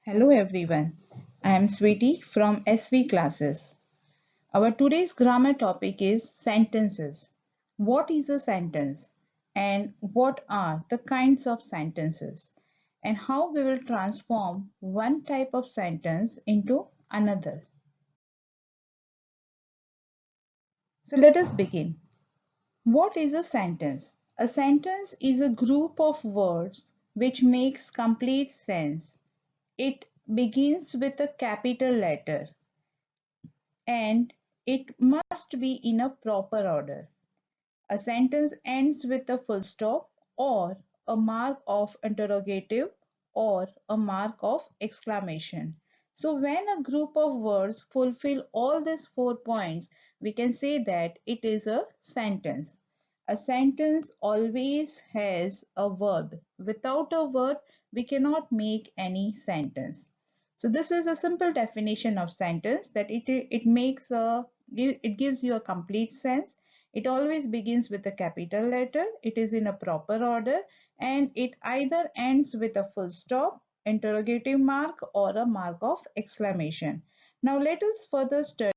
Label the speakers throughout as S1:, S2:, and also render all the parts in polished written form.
S1: Hello everyone, I am Sweetie from SV classes. Our today's grammar topic is sentences. What is a sentence and what are the kinds of sentences and how we will transform one type of sentence into another. So let us begin. What is a sentence? A sentence is a group of words which makes complete sense. It begins with a capital letter and it must be in a proper order. A sentence ends with a full stop or a mark of interrogative or a mark of exclamation. So when a group of words fulfill all these 4 points, we can say that it is a sentence. A sentence always has a verb. Without a verb, we cannot make any sentence. So this is a simple definition of sentence that it gives you a complete sense. It always begins with a capital letter, it is in a proper order, and it either ends with a full stop, interrogative mark, or a mark of exclamation. Now let us further study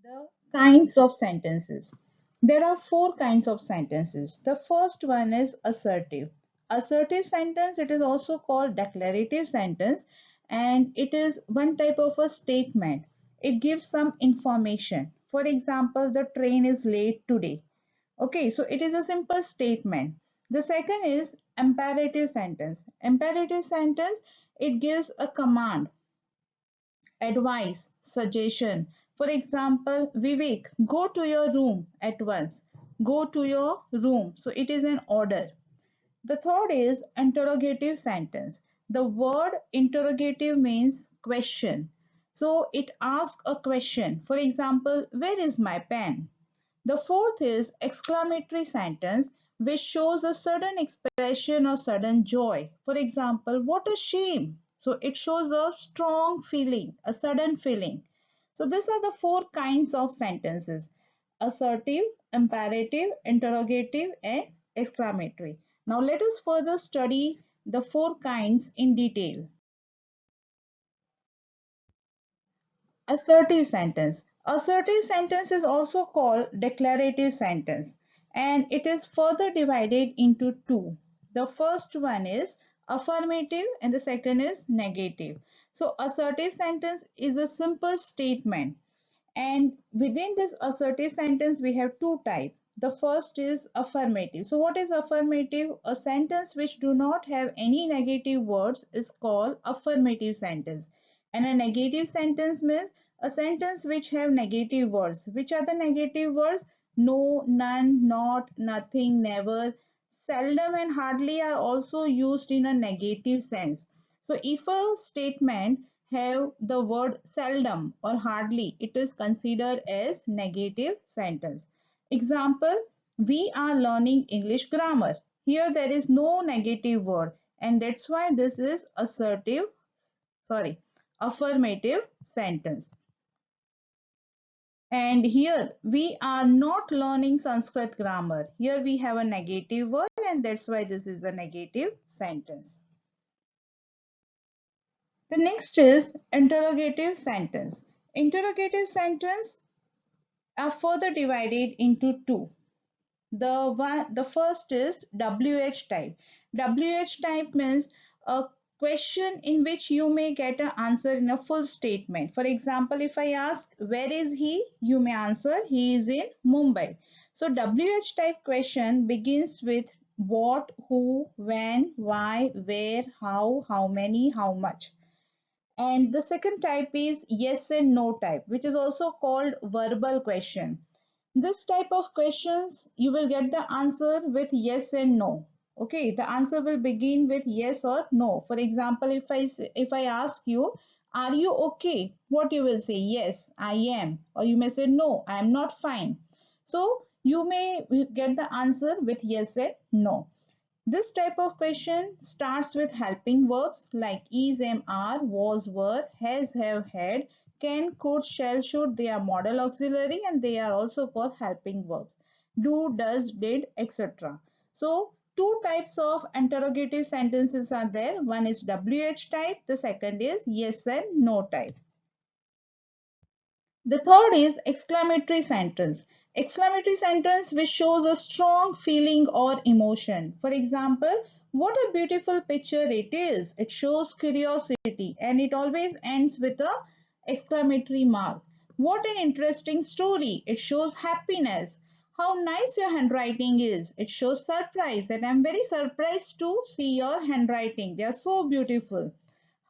S1: the kinds of sentences. There are 4 kinds of sentences. The first one is assertive. Assertive sentence, it is also called declarative sentence, and it is one type of a statement. It gives some information. For example, the train is late today. Okay, so it is a simple statement. The second is imperative sentence. Imperative sentence, it gives a command, advice, suggestion. For example, Vivek, go to your room at once. Go to your room. So it is an order. The third is interrogative sentence. The word interrogative means question. So it asks a question. For example, where is my pen? The fourth is exclamatory sentence, which shows a sudden expression or sudden joy. For example, what a shame. So it shows a strong feeling, a sudden feeling. So these are the 4 kinds of sentences: assertive, imperative, interrogative, and exclamatory. Now let us further study the 4 kinds in detail. Assertive sentence. Assertive sentence is also called declarative sentence, and it is further divided into 2. The first one is affirmative and the second is negative. So assertive sentence is a simple statement, and within this assertive sentence we have 2 types. The first is affirmative. So what is affirmative? A sentence which do not have any negative words is called affirmative sentence. And a negative sentence means a sentence which have negative words. Which are the negative words? No, none, not, nothing, never. Seldom and hardly are also used in a negative sense. So if a statement have the word seldom or hardly, it is considered as negative sentence. Example, we are learning English grammar. Here there is no negative word, and that's why this is affirmative sentence. And here we are not learning Sanskrit grammar. Here we have a negative word, and that's why this is a negative sentence. The next is interrogative sentence. Interrogative sentence are further divided into 2. The first is WH type. WH type means a question in which you may get an answer in a full statement. For example, if I ask where is he, you may answer he is in Mumbai. So WH type question begins with what, who, when, why, where, how many, how much. And the second type is yes and no type, which is also called verbal question. This type of questions, you will get the answer with yes and no. Okay, the answer will begin with yes or no. For example, if I ask you, are you okay? What you will say? Yes, I am. Or you may say, no, I am not fine. So you may get the answer with yes and no. This type of question starts with helping verbs like is, am, are, was, were, has, have, had, can, could, shall, should. They are modal auxiliary and they are also called helping verbs. Do, does, did, etc. So two types of interrogative sentences are there. One is WH type, the second is yes and no type. The third is exclamatory sentence. Exclamatory sentence which shows a strong feeling or emotion. For example, what a beautiful picture it is. It shows curiosity and it always ends with a exclamatory mark. What an interesting story. It shows happiness. How nice your handwriting is. It shows surprise, and I'm very surprised to see your handwriting. They are so beautiful.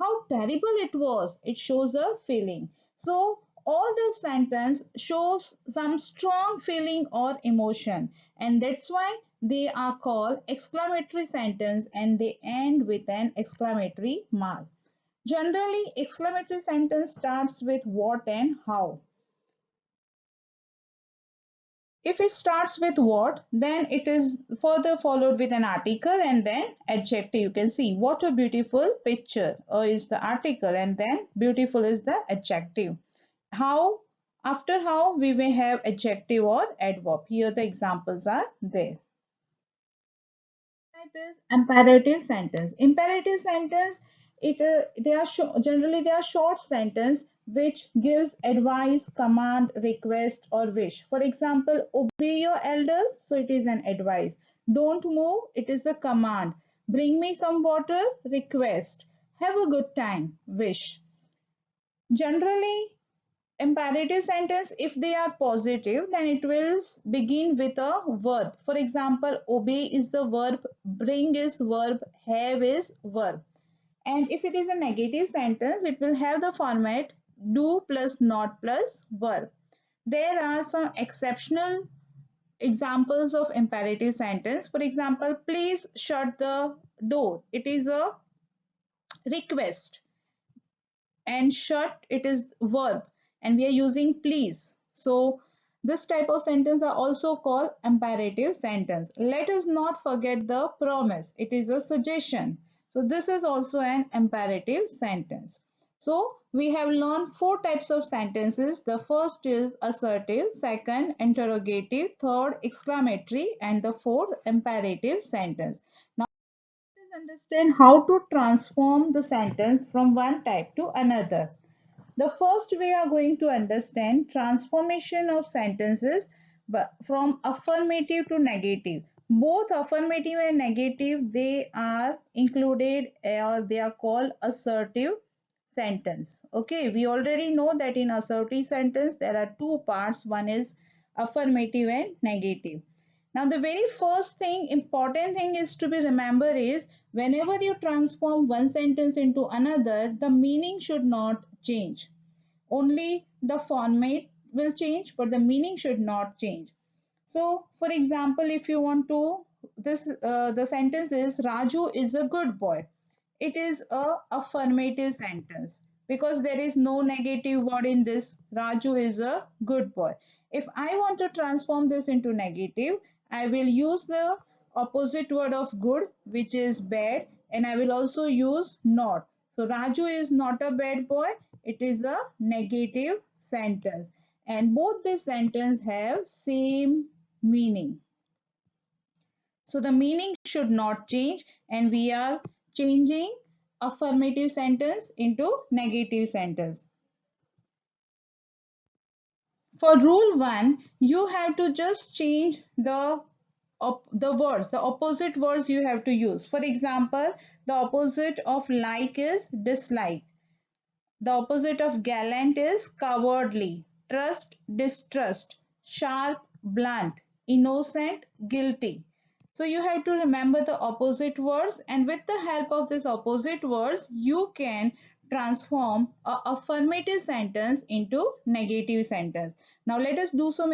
S1: How terrible it was. It shows a feeling. So all this sentence shows some strong feeling or emotion, and that's why they are called exclamatory sentence and they end with an exclamatory mark. Generally, exclamatory sentence starts with what and how. If it starts with what, then it is further followed with an article and then adjective. You can see what a beautiful picture is the article and then beautiful is the adjective. How, after how we may have adjective or adverb. Here the examples are there. Type is imperative sentence. Imperative sentence, generally they are short sentence which gives advice, command, request or wish. For example, obey your elders, so it is an advice. Don't move, it is a command. Bring me some water, request. Have a good time, wish. Generally, imperative sentence, if they are positive, then it will begin with a verb. For example, obey is the verb, bring is verb, have is verb. And if it is a negative sentence, it will have the format do plus not plus verb. There are some exceptional examples of imperative sentence. For example, please shut the door. It is a request, and shut, it is verb, and we are using please. So this type of sentence are also called imperative sentence. Let us not forget the promise, it is a suggestion. So this is also an imperative sentence. So we have learned four types of sentences. The first is assertive, second interrogative, third exclamatory, and the fourth imperative sentence. Now let us understand how to transform the sentence from one type to another. The first we are going to understand transformation of sentences from affirmative to negative. Both affirmative and negative, they are included or they are called assertive sentence. Okay, we already know that in assertive sentence there are two parts. One is affirmative and negative. Now the very first thing, important thing is to be remember is whenever you transform one sentence into another, the meaning should not change. Only the format will change, but the meaning should not change. So, for example, if you want to, the sentence is Raju is a good boy. It is a affirmative sentence because there is no negative word in this. Raju is a good boy. If I want to transform this into negative, I will use the opposite word of good, which is bad, and I will also use not. So Raju is not a bad boy. It is a negative sentence, and both these sentences have same meaning. So the meaning should not change, and we are changing affirmative sentence into negative sentence. For rule 1, you have to just change the words, the opposite words you have to use. For example, the opposite of like is dislike. The opposite of gallant is cowardly. Trust, distrust. Sharp, blunt. Innocent, guilty. So you have to remember the opposite words, and with the help of this opposite words, you can transform a affirmative sentence into negative sentence. Now let us do some.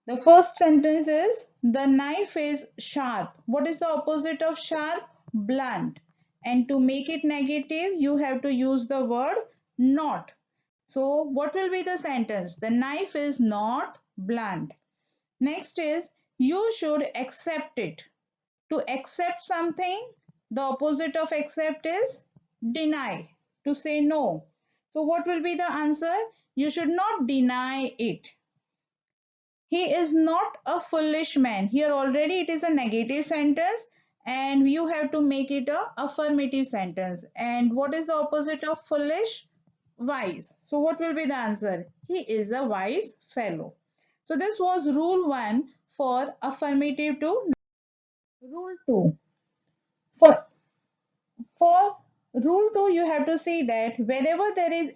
S1: The first sentence is the knife is sharp. What is the opposite of sharp? Blunt. And to make it negative, you have to use the word not. So what will be the sentence? The knife is not blunt. Next is you should accept it. To accept something, the opposite of accept is deny. To say no. So what will be the answer? You should not deny it. He is not a foolish man. Here already it is a negative sentence and you have to make it a affirmative sentence. And what is the opposite of foolish? Wise. So what will be the answer? He is a wise fellow. So this was rule 1 for affirmative to. Rule 2. For, for rule 2 you have to say that wherever there is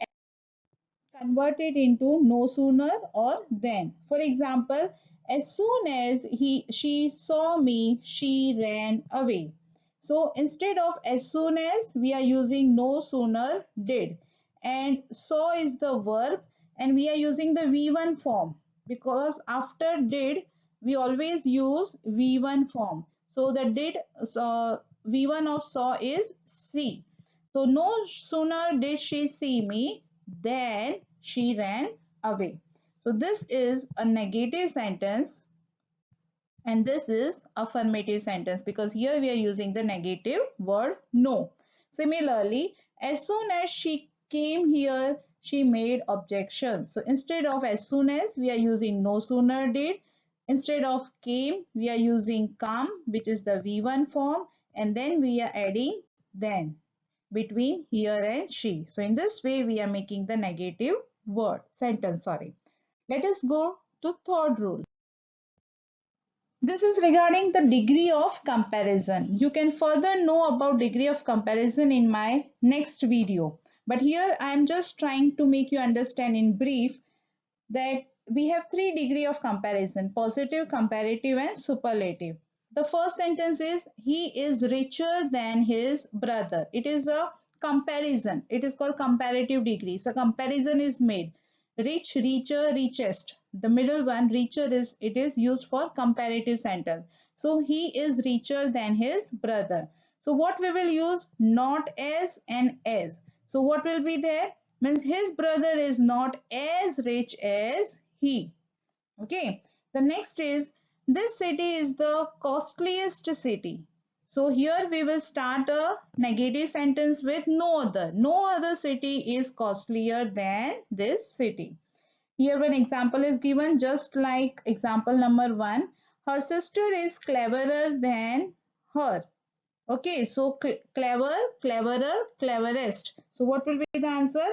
S1: convert it into no sooner or then. For example, as soon as she saw me, she ran away. So instead of as soon as, we are using no sooner did. And saw is the verb and we are using the V1 form because after did we always use V1 form. So the did V1 of saw is see. So no sooner did she see me then she ran away. So this is a negative sentence and this is affirmative sentence because here we are using the negative word no. Similarly, as soon as she came here, she made objections. So instead of as soon as, we are using no sooner did. Instead of came, we are using come, which is the V1 form, and then we are adding then between here and she. So in this way, we are making the negative word sentence. Sorry. Let us go to third rule. This is regarding the degree of comparison. You can further know about degree of comparison in my next video. But here I am just trying to make you understand in brief that we have three degree of comparison: positive, comparative and superlative. The first sentence is he is richer than his brother. It is a comparison. It is called comparative degree. So comparison is made. Rich, richer, richest. The middle one, richer, is it is used for comparative sentence. So he is richer than his brother. So what we will use? Not as and as. So what will be there? Means his brother is not as rich as he. Okay. The next is this city is the costliest city. So here we will start a negative sentence with no other. No other city is costlier than this city. Here one example is given just like example number 1. Her sister is cleverer than her. Okay, so clever, cleverer, cleverest. So what will be the answer?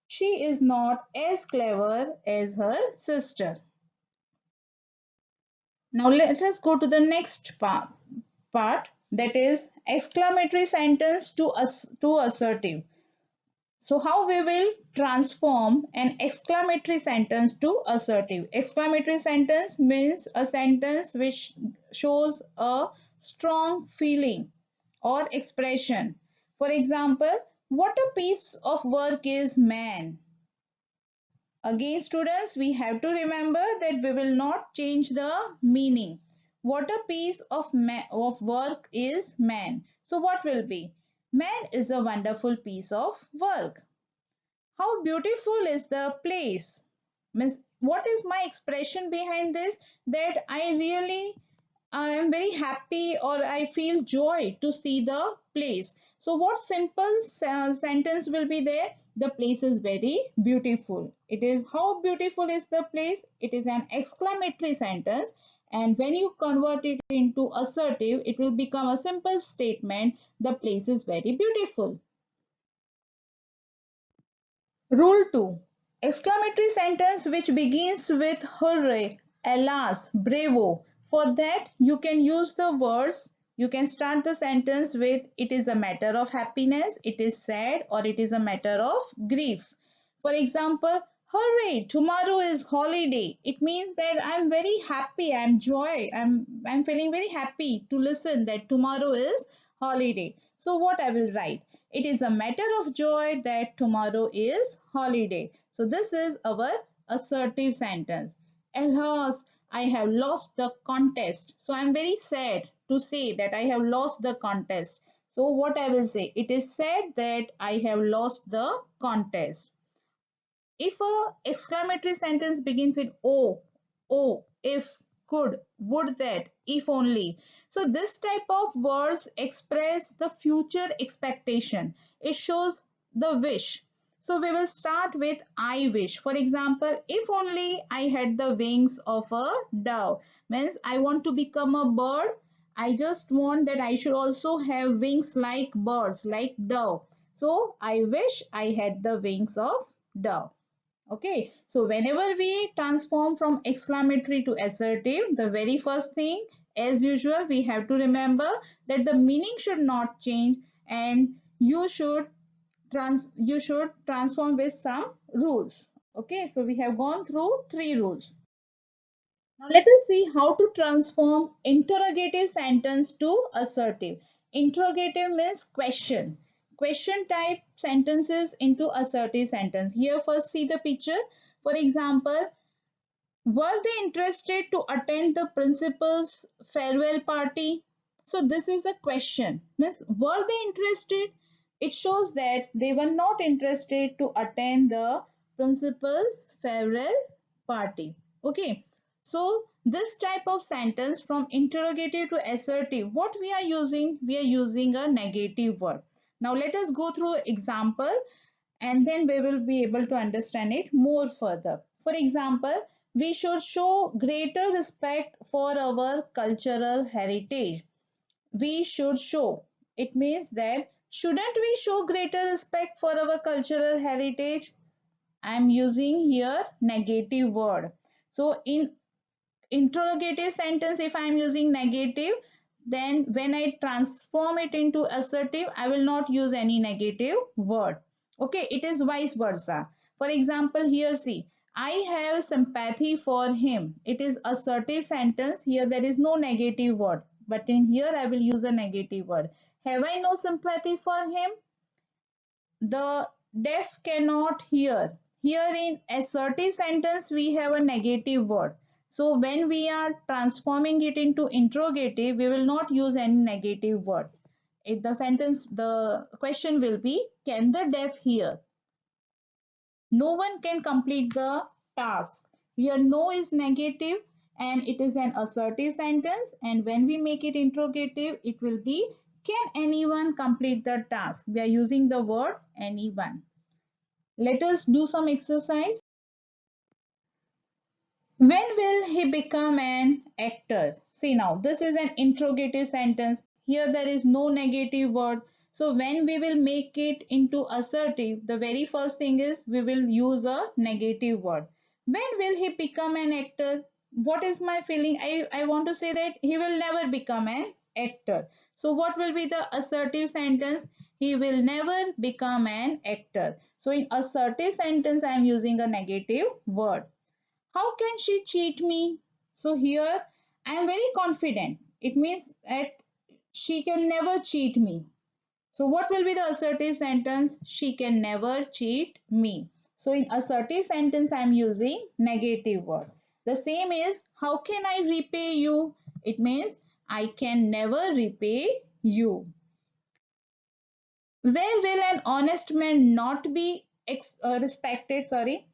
S1: She is not as clever as her sister. Now let us go to the next part, that is exclamatory sentence to assertive. So how we will transform an exclamatory sentence to assertive? Exclamatory sentence means a sentence which shows a strong feeling or expression. For example, what a piece of work is man. Again, students, we have to remember that we will not change the meaning. What a piece of work is man. So what will be? Man is a wonderful piece of work. How beautiful is the place? Means what is my expression behind this? That I am very happy or I feel joy to see the place. So what simple sentence will be there? The place is very beautiful. It is how beautiful is the place? It is an exclamatory sentence, and when you convert it into assertive, it will become a simple statement. The place is very beautiful. Rule 2. Exclamatory sentence which begins with hooray, alas, bravo. For that you can use the words. You can start the sentence with it is a matter of happiness, it is sad, or it is a matter of grief. For example, hooray, tomorrow is holiday. It means that I'm very happy, I'm feeling very happy to listen that tomorrow is holiday. So what I will write? It is a matter of joy that tomorrow is holiday. So this is our assertive sentence. Alas, I have lost the contest. So I am very sad to say that I have lost the contest. So what I will say? It is said that I have lost the contest. If a exclamatory sentence begins with oh, if, could, would that, if only. So this type of words express the future expectation. It shows the wish. So we will start with I wish. For example, if only I had the wings of a dove, means I want to become a bird. I just want that I should also have wings like birds, like dove. So I wish I had the wings of dove. Okay, so whenever we transform from exclamatory to assertive, the very first thing, as usual, we have to remember that the meaning should not change, and you should transform with some rules. Okay, so we have gone through three rules. Now let us see how to transform interrogative sentence to assertive. Interrogative means question. Question type sentences into assertive sentence. Here first see the picture. For example, were they interested to attend the principal's farewell party? So this is a question. Means were they interested? It shows that they were not interested to attend the principal's farewell party. Okay. So this type of sentence from interrogative to assertive, what we are using? We are using a negative word. Now let us go through example and then we will be able to understand it more further. For example, we should show greater respect for our cultural heritage. We should show. It means that shouldn't we show greater respect for our cultural heritage? I am using here negative word. So in interrogative sentence, if I am using negative, then when I transform it into assertive, I will not use any negative word. Okay, it is vice versa. For example, here see, I have sympathy for him. It is assertive sentence. Here there is no negative word, but in here I will use a negative word. Have I no sympathy for him? The deaf cannot hear. Here in assertive sentence we have a negative word. So when we are transforming it into interrogative, we will not use any negative word. The question will be, can the deaf hear? No one can complete the task. Here no is negative and it is an assertive sentence, and when we make it interrogative, it will be, can anyone complete the task? We are using the word anyone. Let us do some exercise. When will he become an actor? See now, this is an interrogative sentence. Here there is no negative word. So when we will make it into assertive, the very first thing is we will use a negative word. When will he become an actor? What is my feeling? I want to say that he will never become an actor. So what will be the assertive sentence? He will never become an actor. So in assertive sentence, I am using a negative word. How can she cheat me? So here I am very confident. It means that she can never cheat me. So what will be the assertive sentence? She can never cheat me. So in assertive sentence I am using negative word. The same is, how can I repay you? It means I can never repay you. Where will an honest man not be respected? Sorry.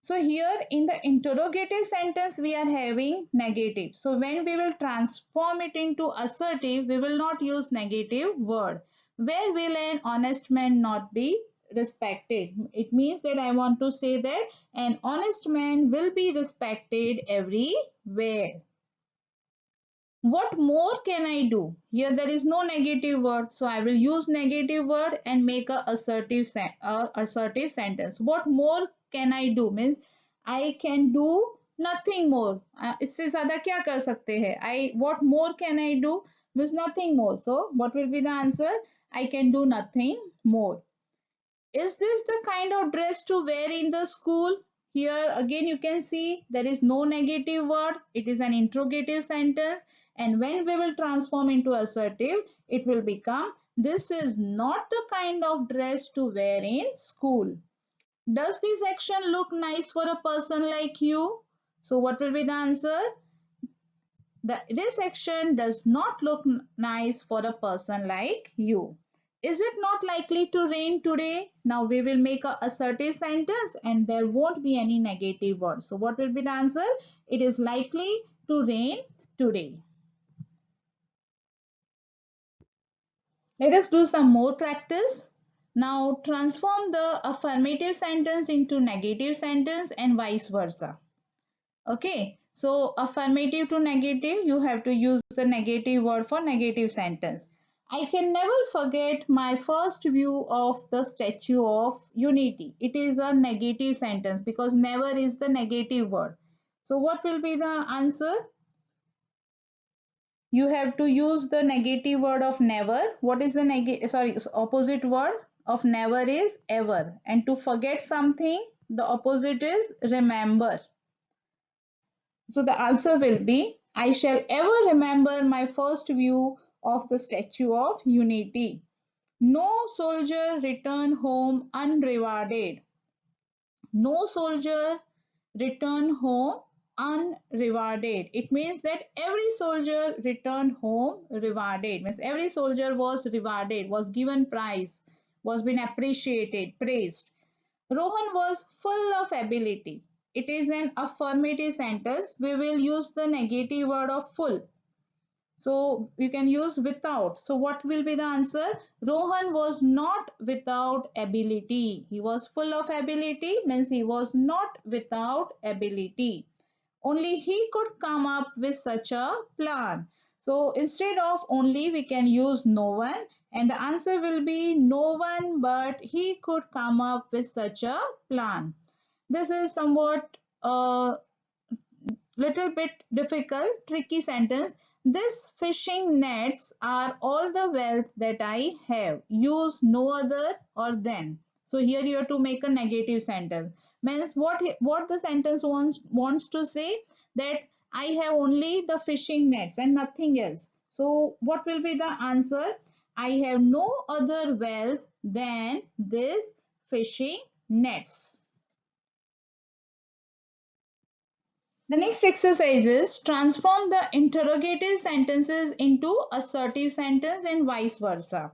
S1: So here in the interrogative sentence we are having negative. So when we will transform it into assertive, we will not use negative word. Where will an honest man not be respected? It means that I want to say that an honest man will be respected everywhere. What more can I do? Here there is no negative word, so I will use negative word and make a assertive sentence. What more can I do? Means I can do nothing more. इससे ज़्यादा क्या कर सकते हैं? What more can I do? Means nothing more. So what will be the answer? I can do nothing more. Is this the kind of dress to wear in the school? Here again you can see there is no negative word. It is an interrogative sentence, and when we will transform into assertive, it will become, this is not the kind of dress to wear in school. Does this action look nice for a person like you? So what will be the answer? This action does not look nice for a person like you. Is it not likely to rain today? Now we will make a assertive sentence and there won't be any negative word. So what will be the answer? It is likely to rain today. Let us do some more practice. Now transform the affirmative sentence into negative sentence and vice versa. Okay, so affirmative to negative, you have to use the negative word for negative sentence. I can never forget my first view of the Statue of Unity. It is a negative sentence because never is the negative word. So what will be the answer? You have to use the negative word of never. What is the opposite word of never is ever. And to forget something, the opposite is remember. So the answer will be, I shall ever remember my first view of the Statue of Unity. No soldier returned home unrewarded. No soldier returned home unrewarded. It means that every soldier returned home rewarded. Means every soldier was rewarded, was given prize, was been appreciated, praised. Rohan was full of ability. It is an affirmative sentence. We will use the negative word of full. So you can use without. So what will be the answer? Rohan was not without ability. He was full of ability means he was not without ability. Only he could come up with such a plan. So instead of only we can use no one and the answer will be no one but he could come up with such a plan. This is somewhat little bit difficult, tricky sentence. This fishing nets are all the wealth that I have. Use no other or than. So here you have to make a negative sentence. Means what the sentence wants to say that I have only the fishing nets and nothing else. So what will be the answer? I have no other wealth than this fishing nets. The next exercise is transform the interrogative sentences into assertive sentence and vice versa.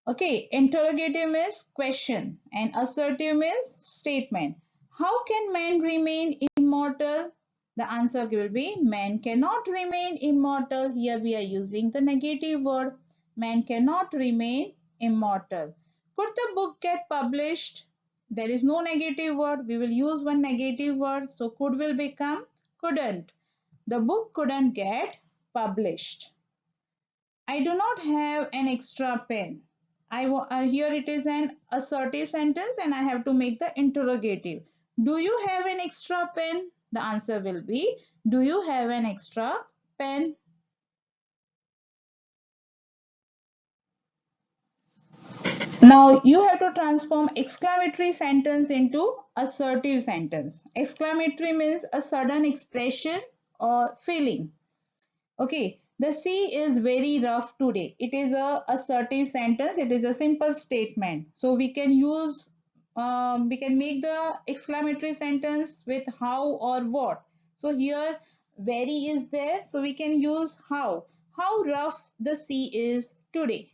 S1: Okay, interrogative means question and assertive means statement. How can man remain immortal? The answer will be man cannot remain immortal. Here we are using the negative word. Man cannot remain immortal. Could the book get published? There is no negative word. We will use one negative word. So could will become couldn't. The book couldn't get published. I do not have an extra pen. Here it is an assertive sentence and I have to make the interrogative. Do you have an extra pen? The answer will be, do you have an extra pen? Now you have to transform exclamatory sentence into assertive sentence. Exclamatory means a sudden expression or feeling. Okay, the sea is very rough today. It is a assertive sentence. It is a simple statement. So we can use, we can make the exclamatory sentence with how or what. So here very is there. So we can use how. How rough the sea is today.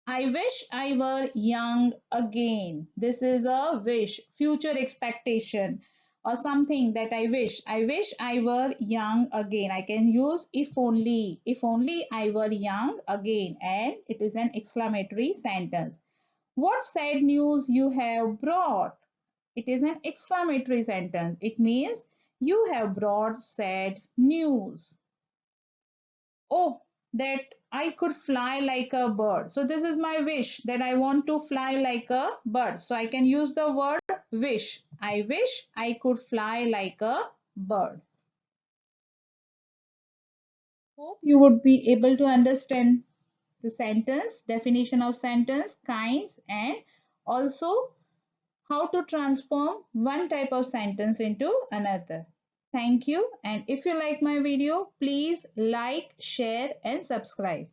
S1: I wish I were young again. This is a wish, future expectation or something that I wish. I wish I were young again. I can use if only. If only I were young again. And it is an exclamatory sentence. What sad news you have brought? It is an exclamatory sentence. It means you have brought sad news. Oh, that I could fly like a bird. So this is my wish that I want to fly like a bird. So I can use the word wish. I wish I could fly like a bird. Hope you would be able to understand the sentence, definition of sentence, kinds, and also how to transform one type of sentence into another. Thank you. And if you like my video, please like, share, and subscribe.